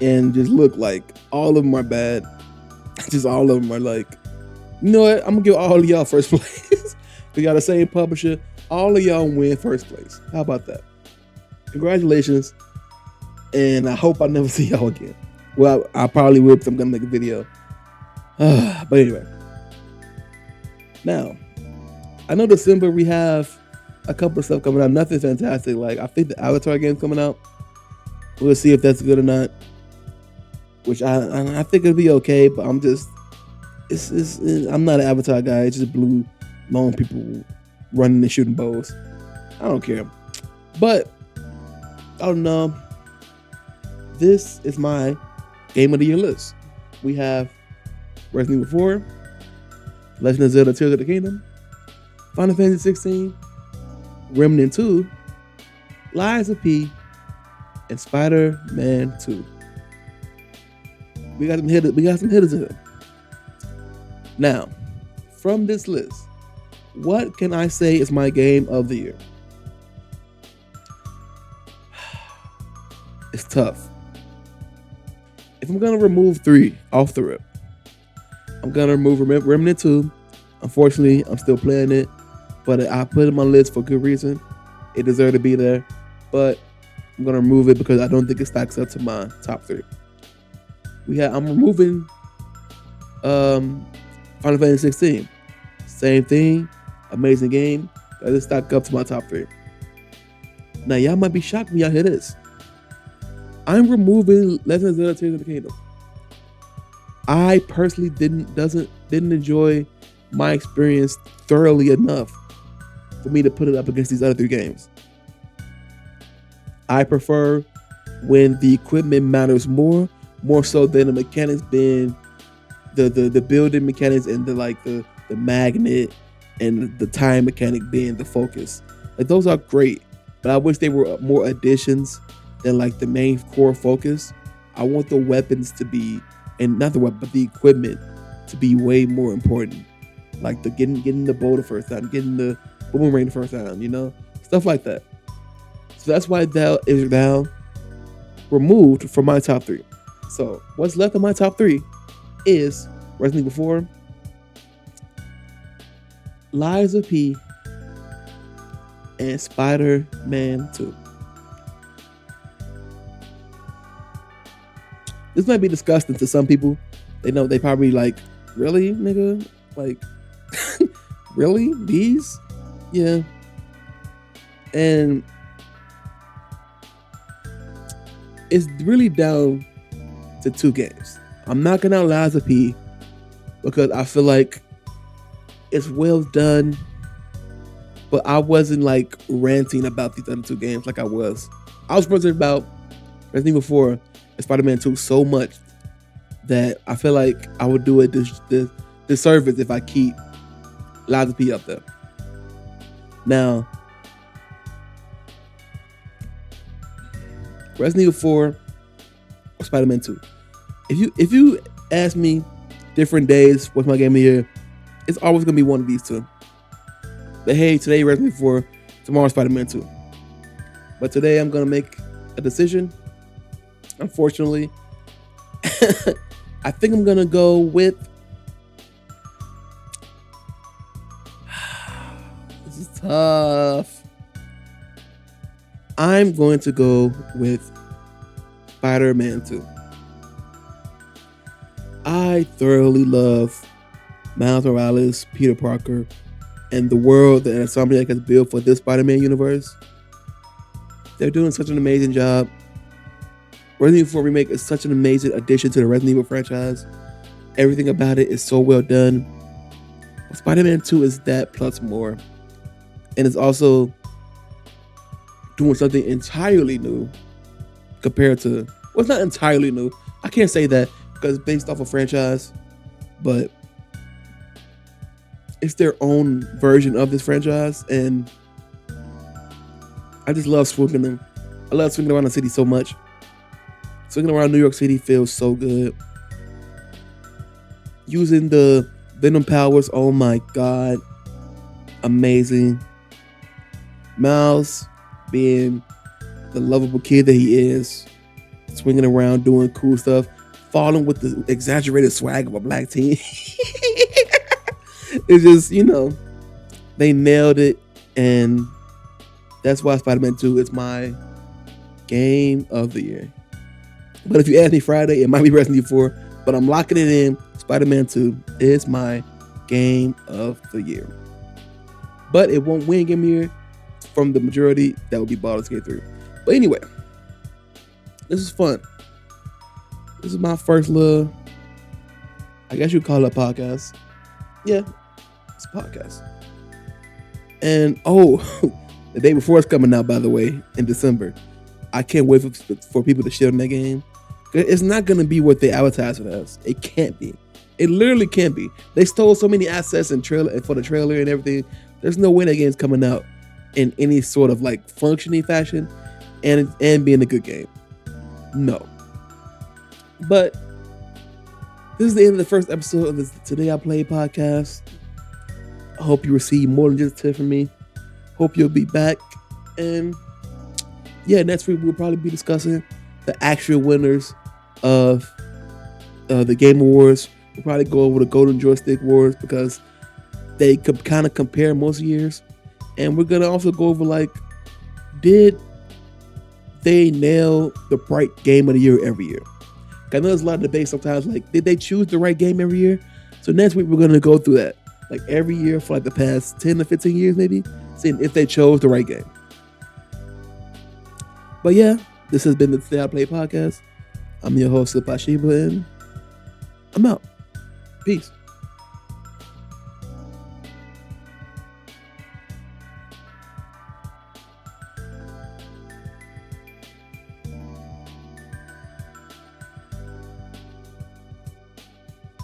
S1: and just look, like, all of them are bad. Just all of them are like, you know what? I'm gonna give all of y'all first place. We got the same publisher. All of y'all win first place. How about that? Congratulations. And I hope I never see y'all again. Well, I probably will, because I'm going to make a video. But anyway. Now, I know December we have a couple of stuff coming out. Nothing fantastic. Like, I think the Avatar game's coming out. We'll see if that's good or not. Which I think it'll be okay, but I'm just... I'm not an Avatar guy. It's just blue, long people running and shooting bows. I don't care. But, I don't know. This is my Game of the Year list. We have Resident Evil 4, Legend of Zelda Tears of the Kingdom, Final Fantasy 16, Remnant 2, Lies of P, and Spider-Man 2. We got some hitters in here. Now, from this list, what can I say is my game of the year? It's tough. if I'm gonna remove 3 off the rip, I'm gonna remove Remnant 2. Unfortunately, I'm still playing it, but I put it on my list for good reason. It deserved to be there, but I'm gonna remove it because I don't think it stacks up to my top 3. I'm removing Final Fantasy 16. Same thing, amazing game. Doesn't stack up to my top 3. Now y'all might be shocked when y'all hear this. I'm removing Legend of Zelda: Tears of the Kingdom. I personally didn't enjoy my experience thoroughly enough for me to put it up against these other 3 games. I prefer when the equipment matters more so than the mechanics being the building mechanics and the magnet and the time mechanic being the focus. Like, those are great, but I wish they were more additions than like the main core focus. I want the weapons to be, and not the weapon, but the equipment to be way more important. Like the getting the bow the first time, getting the boomerang the first time, stuff like that. So that's why that is now removed from my top 3. So what's left of my top 3 is Resident Evil 4, Lies of P, and Spider-Man 2. This might be disgusting to some people. They probably like, really, nigga? Like, really? These? Yeah. And it's really down to 2 games. I'm knocking out Lies of P because I feel like it's well done, but I wasn't like ranting about these other 2 games like I was. I was ranting about Resident Evil 4 and Spider-Man 2 so much that I feel like I would do it disservice if I keep Lies of P up there. Now, Resident Evil 4 or Spider-Man 2. If you ask me different days what's my game of the year, it's always gonna be one of these 2. But hey, today Resident Evil 4, tomorrow Spider-Man 2. But today I'm gonna make a decision. Unfortunately, I think I'm gonna go with. This is tough. I'm going to go with Spider-Man 2. I thoroughly love Miles Morales, Peter Parker, and the world that Insomniac has built for this Spider-Man universe. They're doing such an amazing job. Resident Evil 4 Remake is such an amazing addition to the Resident Evil franchise. Everything about it is so well done. Spider-Man 2 is that plus more. And it's also doing something entirely new compared to, well, it's not entirely new. I can't say that because it's based off a franchise, but it's their own version of this franchise, and I just love swinging them. I love swinging around the city so much. Swinging around New York City feels so good. Using the Venom powers, oh my god, amazing. Miles being the lovable kid that he is, swinging around doing cool stuff, falling with the exaggerated swag of a black teen. It's just, they nailed it, and that's why Spider-Man 2 is my game of the year. But if you ask me Friday, it might be Resident Evil 4, but I'm locking it in. Spider-Man 2 is my game of the year. But it won't win game of the year. From the majority, that would be Baldur's Gate 3. But anyway, this is fun. This is my first little, I guess you'd call it a podcast. Yeah, it's a podcast. And the day before it's coming out, by the way, in December. I can't wait for people to shit on that game. It's not going to be what they advertise it as. It can't be. It literally can't be. They stole so many assets and for the trailer and everything. There's no way that game's coming out in any sort of like functioning fashion and being a good game. No. But this is the end of the first episode of the Today I Play podcast. I hope you receive more than just a tip from me. Hope you'll be back. And yeah, next week we'll probably be discussing the actual winners of the Game Awards. We'll probably go over the Golden Joystick Awards because they could kind of compare most years. And we're gonna also go over like, did they nail the right game of the year every year? I know there's a lot of debate sometimes, like, did they choose the right game every year? So next week we're gonna go through that, like every year for like the past 10 to 15 years, maybe, seeing if they chose the right game. But yeah, this has been the Today I Play podcast. I'm your host, Shiba, and I'm out. Peace.